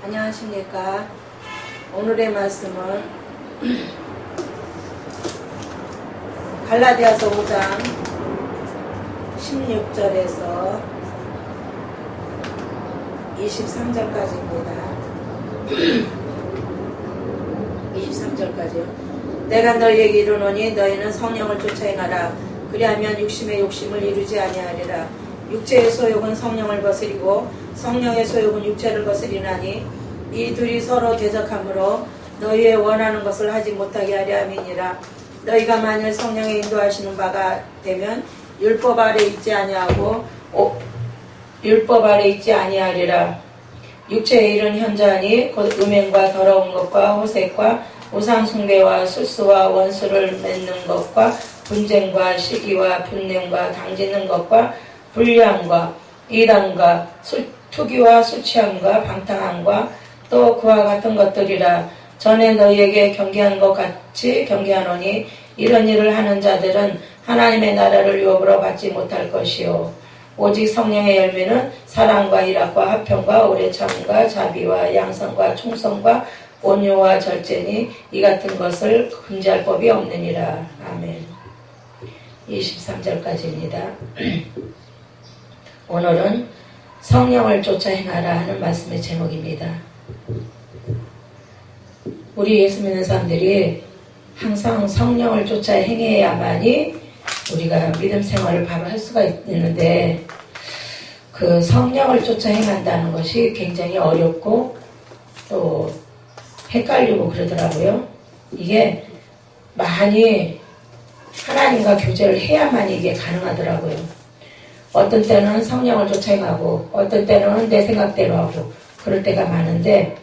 안녕하십니까. 오늘의 말씀은 갈라디아서 5장 16절에서 23절까지입니다. 23절까지요. 내가 너희에게 이르노니 너희는 성령을 쫓아 행하라. 그리하면 육신의 욕심을 이루지 아니하리라. 육체의 소욕은 성령을 거스리고 성령의 소욕은 육체를 거스리나니 이 둘이 서로 대적하므로 너희의 원하는 것을 하지 못하게 하려 함이니라. 너희가 만일 성령의 인도하시는 바가 되면 율법 아래 있지 아니하고 율법 아래 있지 아니하리라. 육체의 일은 현저하니 곧 음행과 더러운 것과 호색과 우상 숭배와 술수와 원수를 맺는 것과 분쟁과 시기와 분냄과 당짓는 것과 불량과 이단과 투기와 술취함과 방탕함과 또 그와 같은 것들이라. 전에 너희에게 경계한 것 같이 경계하노니 이런 일을 하는 자들은 하나님의 나라를 유업으로 받지 못할 것이요 오직 성령의 열매는 사랑과 희락과 화평과 오래 참음과 자비와 양선과 충성과 온유와 절제니 이 같은 것을 금지할 법이 없느니라. 아멘. 23절까지입니다. 오늘은 성령을 쫓아 행하라 하는 말씀의 제목입니다. 우리 예수 믿는 사람들이 항상 성령을 쫓아 행해야만이 우리가 믿음 생활을 바로 할 수가 있는데 그 성령을 쫓아 행한다는 것이 굉장히 어렵고 또 헷갈리고 그러더라고요. 이게 많이 하나님과 교제를 해야만 이게 가능하더라고요. 어떤 때는 성령을 쫓아 행하고 어떤 때는 내 생각대로 하고 그럴 때가 많은데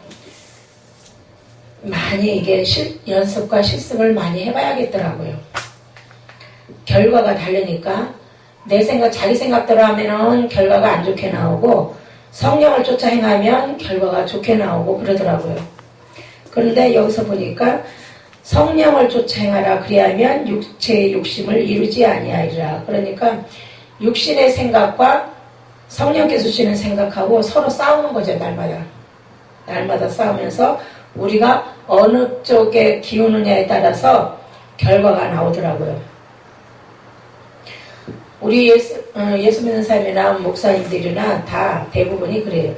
많이 이게 연습과 실습을 많이 해봐야겠더라고요. 결과가 다르니까 내 생각, 자기 생각대로 하면은 결과가 안 좋게 나오고 성령을 쫓아 행하면 결과가 좋게 나오고 그러더라고요. 그런데 여기서 보니까 성령을 쫓아 행하라. 그리하면 육체의 욕심을 이루지 아니하리라. 그러니까 육신의 생각과 성령께서 주시는 생각하고 서로 싸우는 거죠. 날마다 싸우면서 우리가 어느 쪽에 기우느냐에 따라서 결과가 나오더라고요. 우리 예수 믿는 사람이나 목사님들이나 다 대부분이 그래요.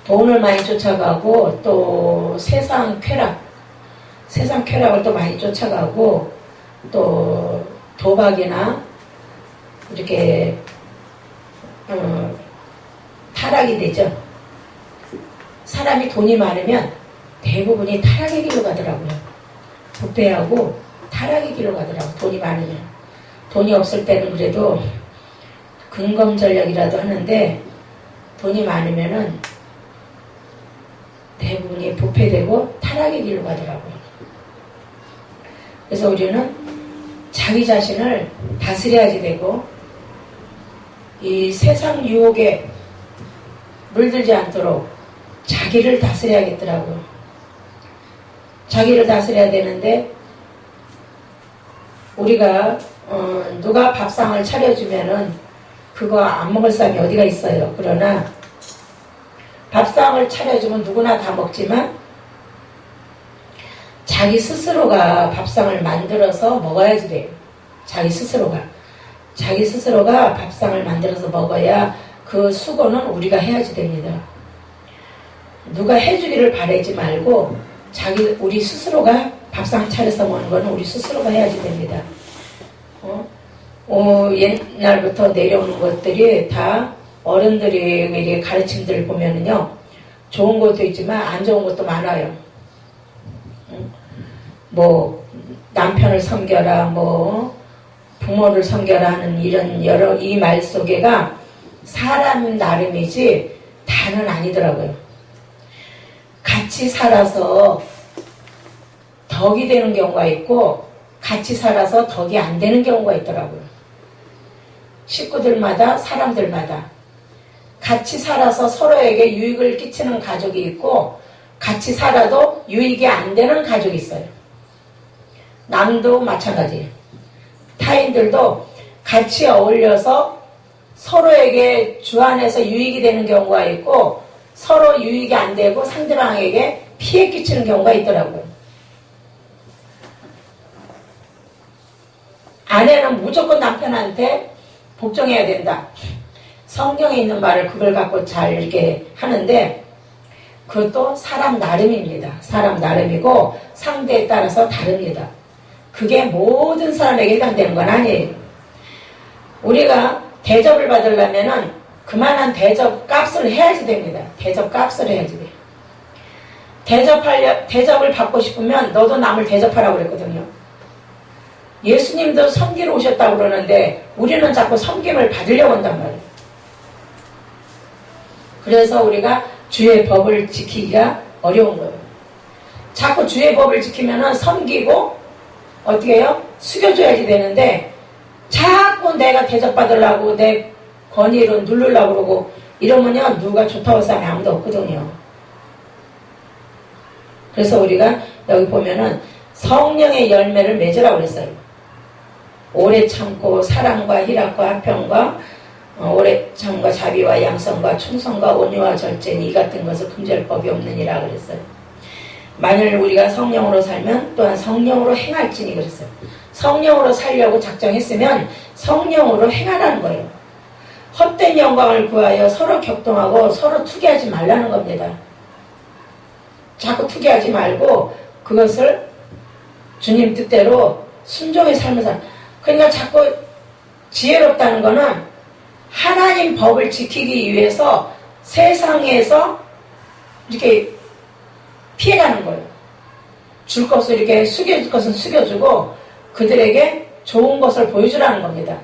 돈을 많이 쫓아가고 또 세상 쾌락을 또 많이 쫓아가고 또 도박이나 이렇게 타락이 되죠. 사람이 돈이 많으면 대부분이 타락의 길로 가더라고요. 부패하고 타락의 길로 가더라고요. 돈이 많으면. 돈이 없을 때는 그래도 근검전략이라도 하는데 돈이 많으면은 대부분이 부패되고 타락의 길로 가더라고요. 그래서 우리는 자기 자신을 다스려야지 되고 이 세상 유혹에 물들지 않도록 자기를 다스려야겠더라고요. 자기를 다스려야 되는데 우리가 누가 밥상을 차려주면은 그거 안 먹을 사람이 어디가 있어요. 그러나 밥상을 차려주면 누구나 다 먹지만 자기 스스로가 밥상을 만들어서 먹어야지 돼요. 자기 스스로가 밥상을 만들어서 먹어야 그 수고는 우리가 해야지 됩니다. 누가 해주기를 바라지 말고 우리 스스로가 밥상 차려서 먹는 거는 우리 스스로가 해야지 됩니다. 옛날부터 내려오는 것들이 다 어른들이 가르침들을 보면은요, 좋은 것도 있지만 안 좋은 것도 많아요. 뭐 남편을 섬겨라, 뭐 부모를 섬겨라 하는 이런 여러 이 말 속에가 사람 나름이지 다는 아니더라고요. 같이 살아서 덕이 되는 경우가 있고 같이 살아서 덕이 안 되는 경우가 있더라고요. 식구들마다 사람들마다 같이 살아서 서로에게 유익을 끼치는 가족이 있고 같이 살아도 유익이 안 되는 가족이 있어요. 남도 마찬가지예요. 타인들도 같이 어울려서 서로에게 주 안에서 유익이 되는 경우가 있고 서로 유익이 안 되고 상대방에게 피해 끼치는 경우가 있더라고요. 아내는 무조건 남편한테 복종해야 된다. 성경에 있는 말을 그걸 갖고 잘 이렇게 하는데 그것도 사람 나름입니다. 사람 나름이고 상대에 따라서 다릅니다. 그게 모든 사람에게 해당되는 건 아니에요. 우리가 대접을 받으려면은 그만한 대접 값을 해야지 됩니다. 대접 값을 해야지 돼요. 대접을 받고 싶으면 너도 남을 대접하라고 그랬거든요. 예수님도 섬기러 오셨다고 그러는데 우리는 자꾸 섬김을 받으려고 한단 말이에요. 그래서 우리가 주의 법을 지키기가 어려운 거예요. 자꾸 주의 법을 지키면은 섬기고 어떻게 해요? 숙여줘야지 되는데 자꾸 내가 대접받으려고 내 권위를 누르려고 그러고 이러면요 누가 좋다고 해서 아무도 없거든요. 그래서 우리가 여기 보면은 성령의 열매를 맺으라고 그랬어요. 오래 참고 사랑과 희락과 화평과 오래 참과 자비와 양성과 충성과 온유와 절제니 이 같은 것을 금지할 법이 없느니라 그랬어요. 만일 우리가 성령으로 살면 또한 성령으로 행할지니 그랬어요. 성령으로 살려고 작정했으면 성령으로 행하라는 거예요. 헛된 영광을 구하여 서로 격동하고 서로 투기하지 말라는 겁니다. 자꾸 투기하지 말고 그것을 주님 뜻대로 순종의 삶을 살. 그러니까 자꾸 지혜롭다는 거는 하나님 법을 지키기 위해서 세상에서 이렇게 피해가는 거예요. 줄 것을 이렇게 숙여줄 것은 숙여주고 그들에게 좋은 것을 보여주라는 겁니다.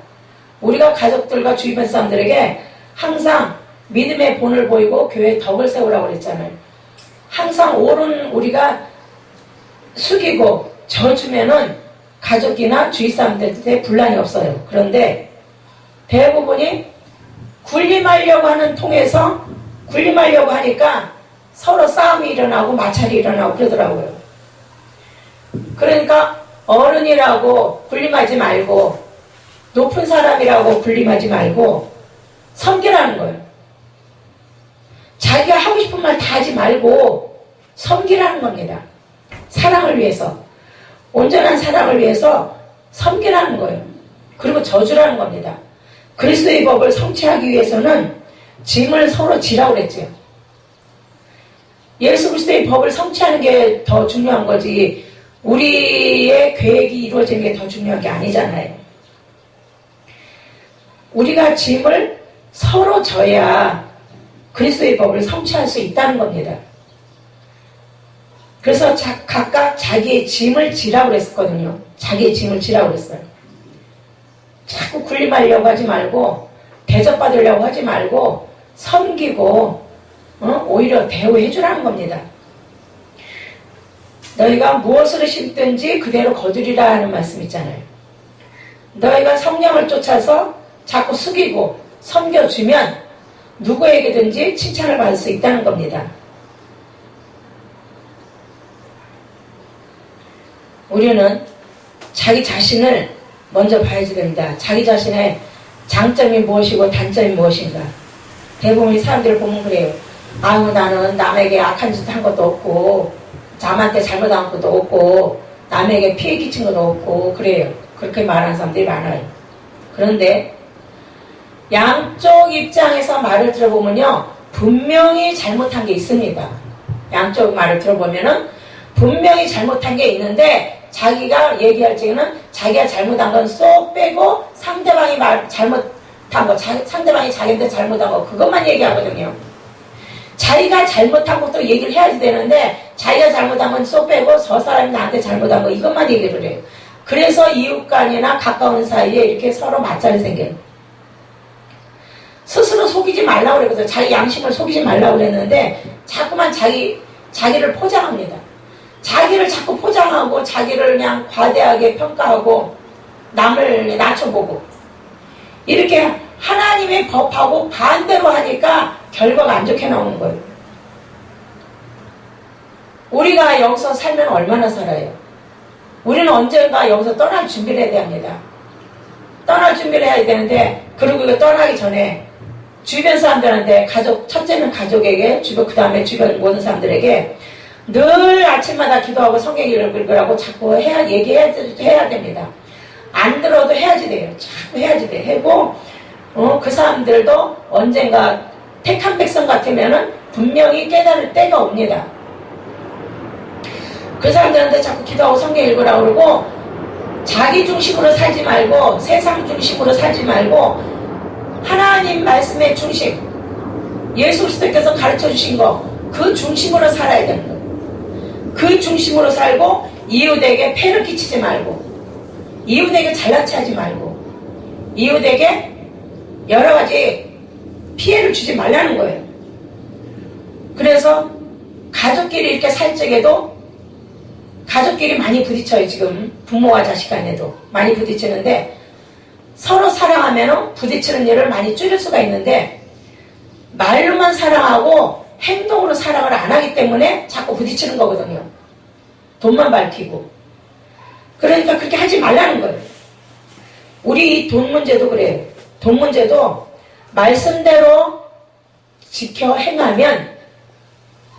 우리가 가족들과 주변 사람들에게 항상 믿음의 본을 보이고 교회의 덕을 세우라고 그랬잖아요. 항상 옳은 우리가 숙이고 져주면은 가족이나 주위 사람들한테 분란이 없어요. 그런데 대부분이 군림하려고 하는 통해서 군림하려고 하니까 서로 싸움이 일어나고 마찰이 일어나고 그러더라고요. 그러니까 어른이라고 군림하지 말고 높은 사람이라고 군림하지 말고 섬기라는 거예요. 자기가 하고 싶은 말 다 하지 말고 섬기라는 겁니다. 사랑을 위해서 온전한 사랑을 위해서 섬기라는 거예요. 그리고 저주라는 겁니다. 그리스도의 법을 성취하기 위해서는 짐을 서로 지라고 그랬죠. 예수 그리스도의 법을 성취하는 게 더 중요한 거지 우리의 계획이 이루어지는 게 더 중요한 게 아니잖아요. 우리가 짐을 서로 져야 그리스도의 법을 성취할 수 있다는 겁니다. 그래서 각각 자기의 짐을 지라고 그랬거든요. 자기의 짐을 지라고 그랬어요. 자꾸 군림하려고 하지 말고 대접받으려고 하지 말고 섬기고 오히려 대우해 주라는 겁니다. 너희가 무엇으로 심든지 그대로 거두리라 하는 말씀 있잖아요. 너희가 성령을 쫓아서 자꾸 숙이고 섬겨주면 누구에게든지 칭찬을 받을 수 있다는 겁니다. 우리는 자기 자신을 먼저 봐야지 된다. 자기 자신의 장점이 무엇이고 단점이 무엇인가. 대부분 이 사람들을 보면 그래요. 아유 나는 남에게 악한 짓 한 것도 없고 남한테 잘못한 것도 없고 남에게 피해 끼친 것도 없고 그래요. 그렇게 말하는 사람들이 많아요. 그런데 양쪽 입장에서 말을 들어보면요 분명히 잘못한 게 있습니다. 양쪽 말을 들어보면은 분명히 잘못한 게 있는데 자기가 얘기할 적에는 자기가 잘못한 건 쏙 빼고 상대방이 잘못한 거 상대방이 자기한테 잘못한 거 그것만 얘기하거든요. 자기가 잘못한 것도 얘기를 해야지 되는데 자기가 잘못한 건 쏙 빼고 저 사람이 나한테 잘못한 거 이것만 얘기를 해요. 그래서 이웃간이나 가까운 사이에 이렇게 서로 마찰이 생겨요. 스스로 속이지 말라고 그랬거든요. 자기 양심을 속이지 말라고 그랬는데 자꾸만 자기를 포장합니다. 자기를 자꾸 포장하고 자기를 그냥 과대하게 평가하고 남을 낮춰보고 이렇게 하나님의 법하고 반대로 하니까 결과가 안 좋게 나오는 거예요. 우리가 여기서 살면 얼마나 살아요? 우리는 언젠가 여기서 떠날 준비를 해야 합니다. 떠날 준비를 해야 되는데 그리고 이거 떠나기 전에 주변 사람들한테 첫째는 가족에게, 그 다음에 주변 모든 사람들에게 늘 아침마다 기도하고 성경 읽으라고 자꾸 얘기해야 됩니다. 안 들어도 해야지 돼요. 자꾸 해야지 돼. 하고, 그 사람들도 언젠가 택한 백성 같으면은 분명히 깨달을 때가 옵니다. 그 사람들한테 자꾸 기도하고 성경 읽으라고 그러고, 자기 중심으로 살지 말고, 세상 중심으로 살지 말고, 하나님 말씀의 중심, 예수 그리스도께서 가르쳐 주신 거, 그 중심으로 살아야 되는 거예요. 그 중심으로 살고, 이웃에게 폐를 끼치지 말고, 이웃에게 잘난 체 하지 말고, 이웃에게 여러 가지 피해를 주지 말라는 거예요. 그래서 가족끼리 이렇게 살 적에도 가족끼리 많이 부딪혀요. 지금 부모와 자식 간에도 많이 부딪히는데, 서로 사랑하면 부딪히는 일을 많이 줄일 수가 있는데, 말로만 사랑하고 행동으로 사랑을 안 하기 때문에 자꾸 부딪히는 거거든요. 돈만 밝히고. 그러니까 그렇게 하지 말라는 거예요. 우리 이 돈 문제도 그래요. 돈 문제도 말씀대로 지켜 행하면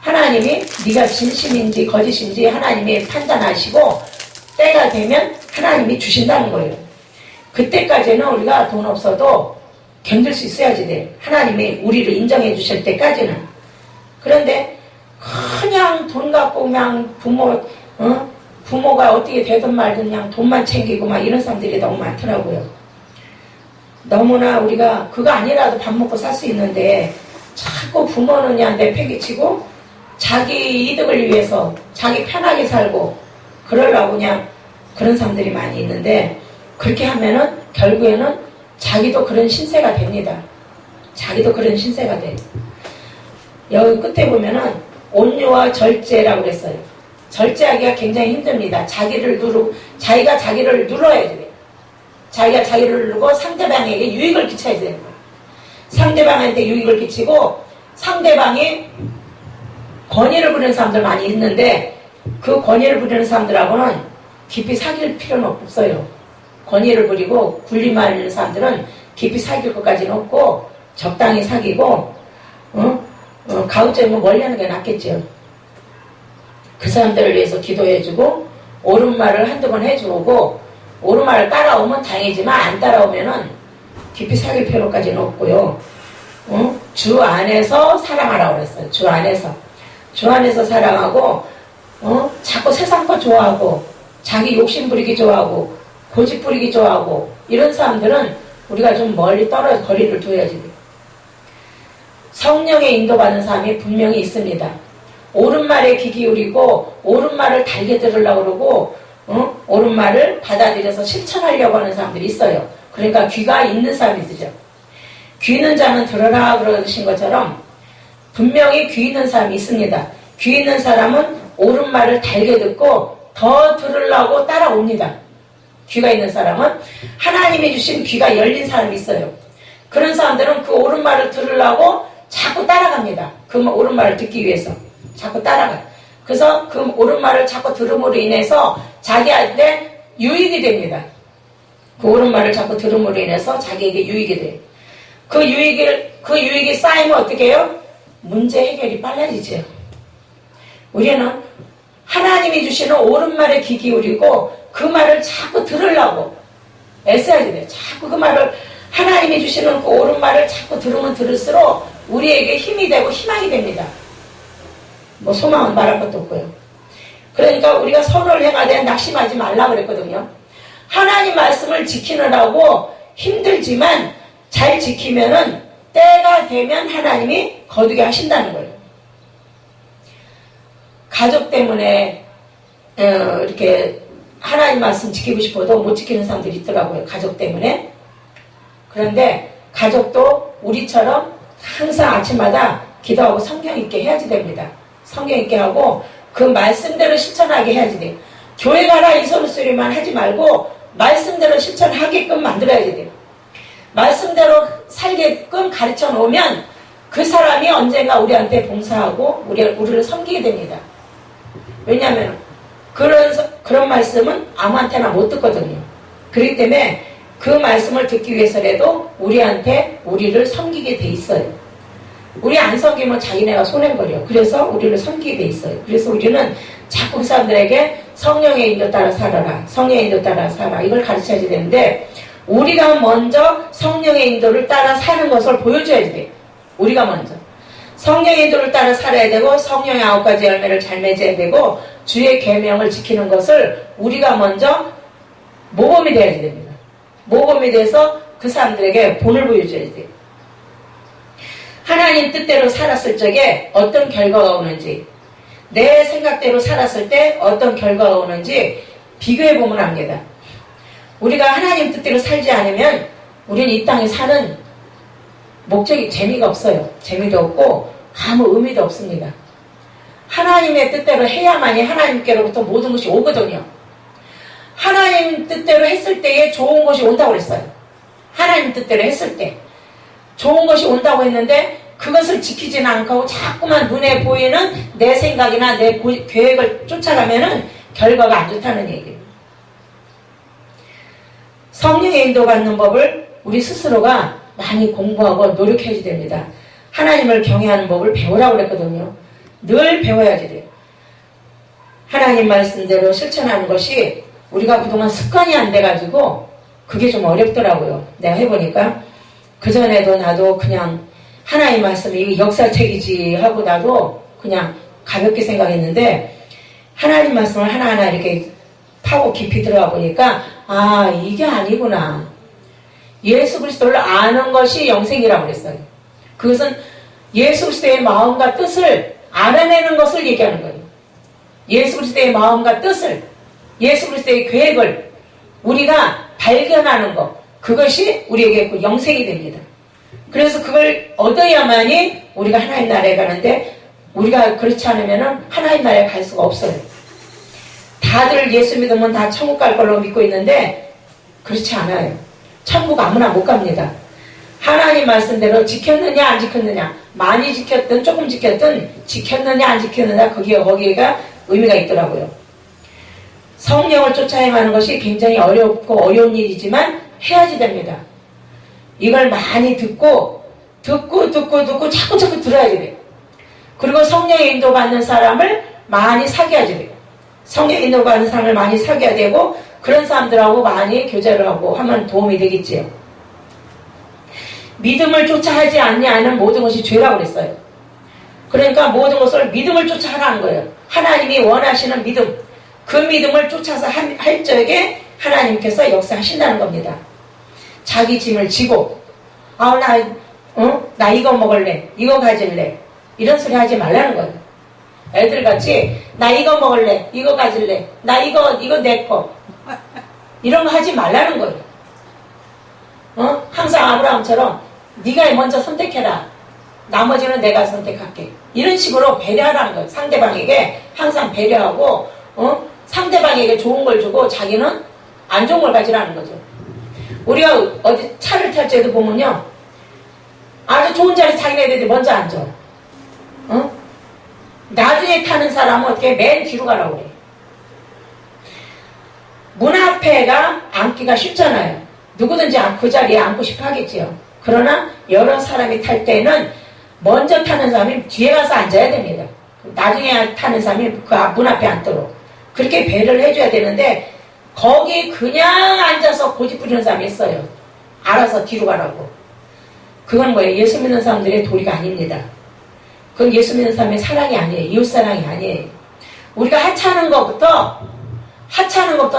하나님이 네가 진심인지 거짓인지 하나님이 판단하시고 때가 되면 하나님이 주신다는 거예요. 그때까지는 우리가 돈 없어도 견딜 수 있어야지 돼. 하나님이 우리를 인정해 주실 때까지는. 그런데 그냥 돈 갖고 그냥 부모가 어떻게 되든 말든 그냥 돈만 챙기고 막 이런 사람들이 너무 많더라고요. 너무나 우리가 그거 아니라도 밥 먹고 살 수 있는데 자꾸 부모는 그냥 내팽개치고 자기 이득을 위해서 자기 편하게 살고 그러려고 그냥 그런 사람들이 많이 있는데, 그렇게 하면은 결국에는 자기도 그런 신세가 됩니다. 자기도 그런 신세가 돼요. 여기 끝에 보면은 온유와 절제라고 그랬어요. 절제하기가 굉장히 힘듭니다. 자기가 자기를 눌러야 돼요. 자기가 자기를 누르고 상대방에게 유익을 끼쳐야 되는 거예요. 상대방한테 유익을 끼치고 상대방이 권위를 부리는 사람들 많이 있는데, 그 권위를 부리는 사람들하고는 깊이 사귈 필요는 없어요. 권위를 부리고 군림하는 사람들은 깊이 사귈 것까지는 없고 적당히 사귀고 가급적이면 멀리 하는 게 낫겠죠. 그 사람들을 위해서 기도해주고 옳은 말을 한두 번 해주고 옳은 말을 따라오면 다행이지만 안 따라오면은 깊이 사귈 필요까지는 없고요. 주 안에서 사랑하라고 그랬어요. 주 안에서 사랑하고 자꾸 세상 거 좋아하고 자기 욕심 부리기 좋아하고 고집 부리기 좋아하고 이런 사람들은 우리가 좀 멀리 떨어져 거리를 둬야지 돼요. 성령의 인도받는 사람이 분명히 있습니다. 옳은 말에 귀 기울이고 옳은 말을 달게 들으려고 그러고 옳은 말을 받아들여서 실천하려고 하는 사람들이 있어요. 그러니까 귀가 있는 사람이죠. 귀 있는 자는 들으라 그러신 것처럼 분명히 귀 있는 사람이 있습니다. 귀 있는 사람은 옳은 말을 달게 듣고 더 들으려고 따라옵니다. 귀가 있는 사람은 하나님이 주신 귀가 열린 사람이 있어요. 그런 사람들은 그 옳은 말을 들으려고 자꾸 따라갑니다. 그 옳은 말을 듣기 위해서 자꾸 따라가요. 그래서 그 옳은 말을 자꾸 들음으로 인해서 자기한테 유익이 됩니다. 그 옳은 말을 자꾸 들음으로 인해서 자기에게 유익이 돼요. 그 유익이 쌓이면 어떻게 해요? 문제 해결이 빨라지죠. 우리는 하나님이 주시는 옳은 말에 귀 기울이고 그 말을 자꾸 들으려고 애써야지 돼요. 자꾸 그 말을 하나님이 주시는 그 옳은 말을 자꾸 들으면 들을수록 우리에게 힘이 되고 희망이 됩니다. 뭐 소망은 말할 것도 없고요. 그러니까 우리가 선을 행하되 낙심하지 말라 그랬거든요. 하나님 말씀을 지키느라고 힘들지만 잘 지키면은 때가 되면 하나님이 거두게 하신다는 거예요. 가족 때문에 이렇게 하나님 말씀 지키고 싶어도 못 지키는 사람들이 있더라고요. 가족 때문에. 그런데 가족도 우리처럼 항상 아침마다 기도하고 성경 읽게 해야지 됩니다. 성경 읽게 하고 그 말씀대로 실천하게 해야지 돼요. 교회 가라 이 소리만 하지 말고 말씀대로 실천하게끔 만들어야지 돼요. 말씀대로 살게끔 가르쳐 놓으면 그 사람이 언젠가 우리한테 봉사하고 우리를 섬기게 됩니다. 왜냐하면 그런 말씀은 아무한테나 못 듣거든요. 그렇기 때문에 그 말씀을 듣기 위해서라도 우리를 섬기게 돼 있어요. 우리 안 섬기면 자기네가 손해버려. 그래서 우리를 섬기게 돼 있어요. 그래서 우리는 자꾸 그 사람들에게 성령의 인도 따라 살아라. 성령의 인도 따라 살아. 이걸 가르쳐야 되는데 우리가 먼저 성령의 인도를 따라 사는 것을 보여줘야 돼. 우리가 먼저. 성령의 인도를 따라 살아야 되고 성령의 9가지 열매를 잘 맺어야 되고 주의 계명을 지키는 것을 우리가 먼저 모범이 되어야 됩니다. 모범이 돼서 그 사람들에게 본을 보여줘야 돼요. 하나님 뜻대로 살았을 적에 어떤 결과가 오는지, 내 생각대로 살았을 때 어떤 결과가 오는지 비교해보면 압니다. 우리가 하나님 뜻대로 살지 않으면 우리는 이 땅에 사는 목적이 재미가 없어요. 재미도 없고 아무 의미도 없습니다. 하나님의 뜻대로 해야만이 하나님께로부터 모든 것이 오거든요. 하나님 뜻대로 했을 때에 좋은 것이 온다고 그랬어요. 하나님 뜻대로 했을 때 좋은 것이 온다고 했는데 그것을 지키지는 않고 자꾸만 눈에 보이는 내 생각이나 내 계획을 쫓아가면은 결과가 안 좋다는 얘기예요. 성령의 인도받는 법을 우리 스스로가 많이 공부하고 노력해야지 됩니다. 하나님을 경외하는 법을 배우라고 그랬거든요. 늘 배워야지 돼요. 하나님 말씀대로 실천하는 것이 우리가 그동안 습관이 안 돼가지고 그게 좀 어렵더라고요. 내가 해보니까 그전에도 나도 그냥 하나님 말씀이 이거 역사책이지 하고 나도 그냥 가볍게 생각했는데 하나님 말씀을 하나하나 이렇게 파고 깊이 들어가 보니까 아 이게 아니구나. 예수 그리스도를 아는 것이 영생이라고 그랬어요. 그것은 예수 그리스도의 마음과 뜻을 알아내는 것을 얘기하는 거예요. 예수 그리스도의 마음과 뜻을, 예수 그리스도의 계획을 우리가 발견하는 것, 그것이 우리에게 그 영생이 됩니다. 그래서 그걸 얻어야만이 우리가 하나님 나라에 가는데 우리가 그렇지 않으면 하나님 나라에 갈 수가 없어요. 다들 예수 믿으면 다 천국 갈 걸로 믿고 있는데 그렇지 않아요. 천국 아무나 못 갑니다. 하나님 말씀대로 지켰느냐 안 지켰느냐, 많이 지켰든 조금 지켰든 지켰느냐 안 지켰느냐 거기가 의미가 있더라고요. 성령을 쫓아 행하는 것이 굉장히 어렵고 어려운 일이지만 해야지 됩니다. 이걸 많이 듣고 자꾸 들어야지 돼요. 그리고 성령의 인도받는 사람을 많이 사귀어야지 돼요. 성령의 인도받는 사람을 많이 사귀어야 되고 그런 사람들하고 많이 교제를 하고 하면 도움이 되겠지요. 믿음을 쫓아 하지 않냐는 모든 것이 죄라고 그랬어요. 그러니까 모든 것을 믿음을 쫓아 하라는 거예요. 하나님이 원하시는 믿음, 그 믿음을 쫓아서 할 적에 하나님께서 역사하신다는 겁니다. 자기 짐을 지고 나 이거 먹을래, 이거 가질래, 이런 소리 하지 말라는 거예요. 애들같이 나 이거 먹을래, 이거 가질래, 나 이거 내 거, 이런 거 하지 말라는 거예요. 항상 아브라함처럼 네가 먼저 선택해라, 나머지는 내가 선택할게, 이런 식으로 배려하라는 거예요. 상대방에게 항상 배려하고 상대방에게 좋은 걸 주고 자기는 안 좋은 걸 가지라는 거죠. 우리가 어디 차를 탈 때도 보면요, 아주 좋은 자리 자기네들이 먼저 앉아. 나중에 타는 사람은 어떻게 맨 뒤로 가라고 그래. 문 앞에가 앉기가 쉽잖아요. 누구든지 그 자리에 앉고 싶어 하겠지요. 그러나 여러 사람이 탈 때는 먼저 타는 사람이 뒤에 가서 앉아야 됩니다. 나중에 타는 사람이 그 문 앞에 앉도록 그렇게 배려를 해줘야 되는데 거기 그냥 앉아서 고집 부리는 사람이 있어요. 알아서 뒤로 가라고. 그건 뭐예요? 예수 믿는 사람들의 도리가 아닙니다. 그건 예수 믿는 사람의 사랑이 아니에요. 이웃사랑이 아니에요. 우리가 하찮은 것부터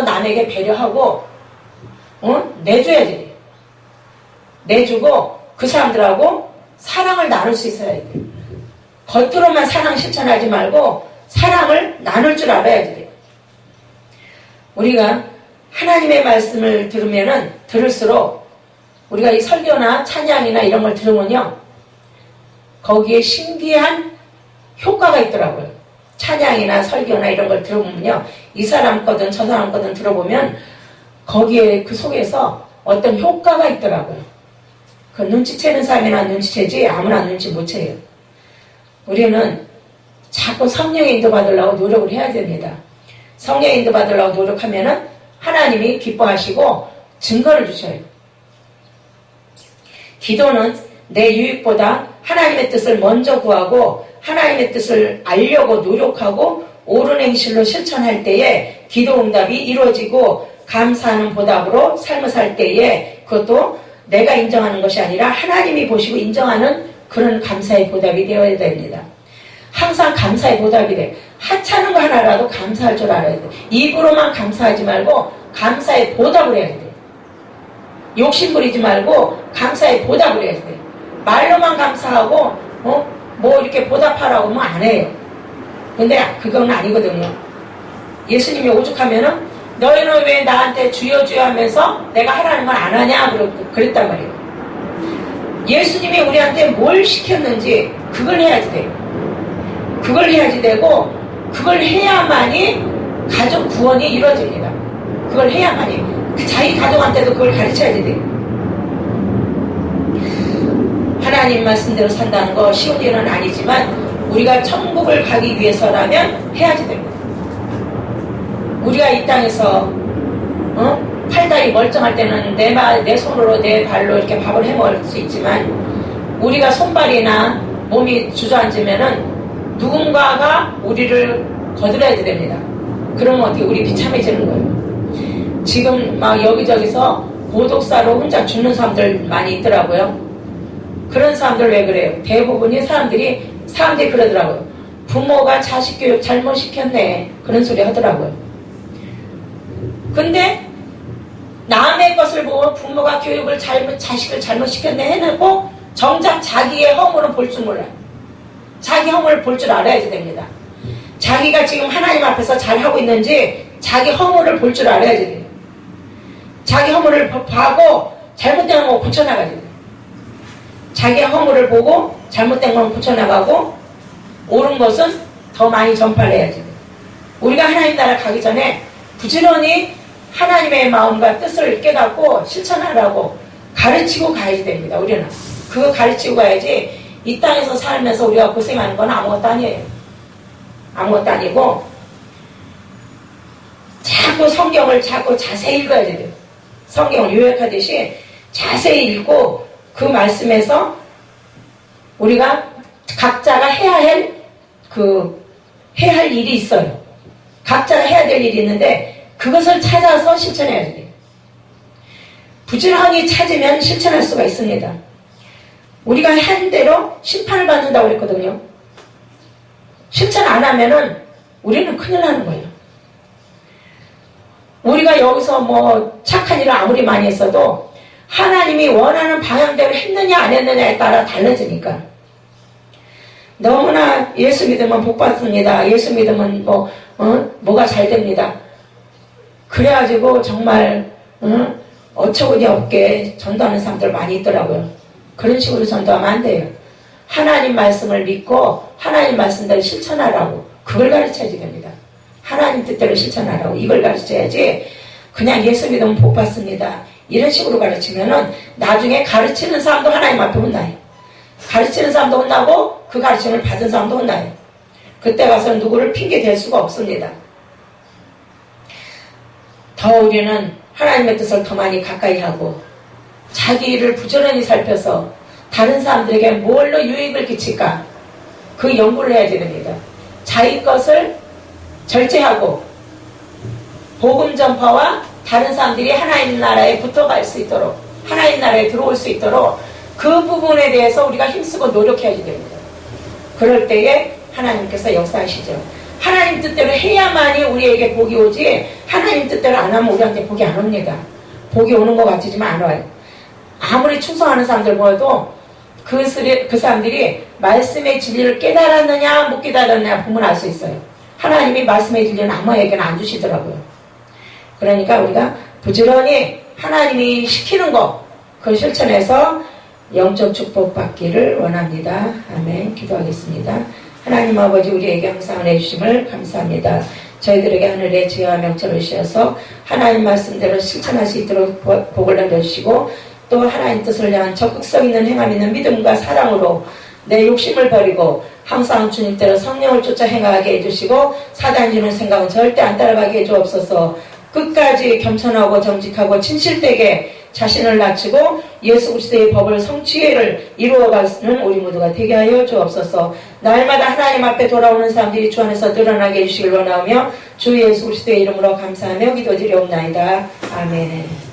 남에게 배려하고 내줘야지 돼요. 내주고 그 사람들하고 사랑을 나눌 수 있어야 돼요. 겉으로만 사랑 실천하지 말고 사랑을 나눌 줄 알아야지 돼요. 우리가 하나님의 말씀을 들으면은 들을수록 우리가 이 설교나 찬양이나 이런 걸 들으면요, 거기에 신기한 효과가 있더라고요. 찬양이나 설교나 이런 걸 들어보면요, 이 사람 거든 저 사람 거든 들어보면 거기에 그 속에서 어떤 효과가 있더라고요. 그 눈치채는 사람이나 눈치채지 아무나 눈치 못 채요. 우리는 자꾸 성령의 인도 받으려고 노력을 해야 됩니다. 성령의 인도 받으려고 노력하면은 하나님이 기뻐하시고 증거를 주셔요. 기도는 내 유익보다 하나님의 뜻을 먼저 구하고 하나님의 뜻을 알려고 노력하고 옳은 행실로 실천할 때에 기도 응답이 이루어지고 감사하는 보답으로 삶을 살 때에 그것도 내가 인정하는 것이 아니라 하나님이 보시고 인정하는 그런 감사의 보답이 되어야 됩니다. 항상 감사의 보답이 돼. 하찮은 거 하나라도 감사할 줄 알아야 돼. 입으로만 감사하지 말고 감사의 보답을 해야 돼. 욕심 부리지 말고 감사의 보답을 해야 돼. 말로만 감사하고 뭐 이렇게 보답하라고 하면 안 해요. 근데 그건 아니거든요. 예수님이 오죽하면은 너희는 왜 나한테 주여 주여 하면서 내가 하라는 건 안 하냐 그랬단 말이에요. 예수님이 우리한테 뭘 시켰는지 그걸 해야지 돼요. 그걸 해야지 되고 그걸 해야만이 가족 구원이 이루어집니다. 그걸 해야만이 자기 가족한테도 그걸 가르쳐야지 돼요. 하나님 말씀대로 산다는 거 쉬운 일은 아니지만 우리가 천국을 가기 위해서라면 해야지 됩니다. 우리가 이 땅에서 팔다리 멀쩡할 때는 내 손으로 내 발로 이렇게 밥을 해 먹을 수 있지만 우리가 손발이나 몸이 주저앉으면은 누군가가 우리를 거들어야 됩니다. 그러면 어떻게 우리 비참해지는 거예요. 지금 막 여기저기서 고독사로 혼자 죽는 사람들 많이 있더라고요. 그런 사람들 왜 그래요? 대부분이 사람들이 그러더라고요. 부모가 자식 교육 잘못 시켰네. 그런 소리 하더라고요. 근데 남의 것을 보고 부모가 자식을 잘못 시켰네 해놓고 정작 자기의 허물은 볼 줄 몰라요. 자기 허물을 볼 줄 알아야지 됩니다. 자기가 지금 하나님 앞에서 잘하고 있는지 자기 허물을 볼 줄 알아야지 돼요. 자기 허물을 보고 잘못된 거 고쳐나가야 돼요. 자기 허물을 보고 잘못된 건 고쳐나가고 옳은 것은 더 많이 전파를 해야지 돼요. 우리가 하나님 나라 가기 전에 부지런히 하나님의 마음과 뜻을 깨닫고 실천하라고 가르치고 가야지 됩니다. 우리는 그거 가르치고 가야지 이 땅에서 살면서 우리가 고생하는 건 아무것도 아니에요. 아무것도 아니고 자꾸 성경을 자세히 읽어야 돼요. 성경을 요약하듯이 자세히 읽고 그 말씀에서 우리가 각자가 해야 할 일이 있어요. 각자가 해야 될 일이 있는데 그것을 찾아서 실천해야 돼요. 부지런히 찾으면 실천할 수가 있습니다. 우리가 한 대로 심판을 받는다고 그랬거든요. 실천 안 하면은 우리는 큰일 나는 거예요. 우리가 여기서 뭐 착한 일을 아무리 많이 했어도 하나님이 원하는 방향대로 했느냐 안 했느냐에 따라 달라지니까. 너무나 예수 믿으면 복 받습니다. 예수 믿으면 뭐가 잘 됩니다. 그래가지고 정말 어처구니 없게 전도하는 사람들 많이 있더라고요. 그런 식으로 전도하면 안 돼요. 하나님 말씀을 믿고 하나님 말씀대로 실천하라고 그걸 가르쳐야지 됩니다. 하나님 뜻대로 실천하라고 이걸 가르쳐야지 그냥 예수 믿으면 복 받습니다. 이런 식으로 가르치면은 나중에 가르치는 사람도 하나님 앞에 혼나요. 가르치는 사람도 혼나고 그 가르침을 받은 사람도 혼나요. 그때 가서는 누구를 핑계 댈 수가 없습니다. 더 우리는 하나님의 뜻을 더 많이 가까이 하고 자기 일을 부지런히 살펴서 다른 사람들에게 뭘로 유익을 끼칠까 그 연구를 해야 됩니다. 자기 것을 절제하고 복음 전파와 다른 사람들이 하나님 나라에 붙어갈 수 있도록 하나님 나라에 들어올 수 있도록 그 부분에 대해서 우리가 힘쓰고 노력해야 됩니다. 그럴 때에 하나님께서 역사하시죠. 하나님 뜻대로 해야만이 우리에게 복이 오지 하나님 뜻대로 안 하면 우리한테 복이 안 옵니다. 복이 오는 것 같지만 안 와요. 아무리 충성하는 사람들 보여도 그 사람들이 말씀의 진리를 깨달았느냐 못 깨달았느냐 보면 알 수 있어요. 하나님이 말씀의 진리는 아무에게나 안 주시더라고요. 그러니까 우리가 부지런히 하나님이 시키는 거 그걸 실천해서 영적 축복 받기를 원합니다. 아멘. 기도하겠습니다. 하나님 아버지 우리에게 항상 은혜 주심을 감사합니다. 저희들에게 하늘의 지혜와 명철을 주셔서 하나님 말씀대로 실천할 수 있도록 복을 내려주시고 또 하나님 뜻을 향한 적극성 있는 행함 있는 믿음과 사랑으로 내 욕심을 버리고 항상 주님대로 성령을 쫓아 행하게 해주시고 사단 주는 생각은 절대 안 따라가게 해주옵소서. 끝까지 겸손하고 정직하고 진실되게 자신을 낮추고 예수 그리스도의 법을 성취를 이루어가는 우리 모두가 되게 하여 주옵소서. 날마다 하나님 앞에 돌아오는 사람들이 주 안에서 늘어나게 해주시길 원하며 주 예수 그리스도의 이름으로 감사하며 기도드리옵나이다. 아멘.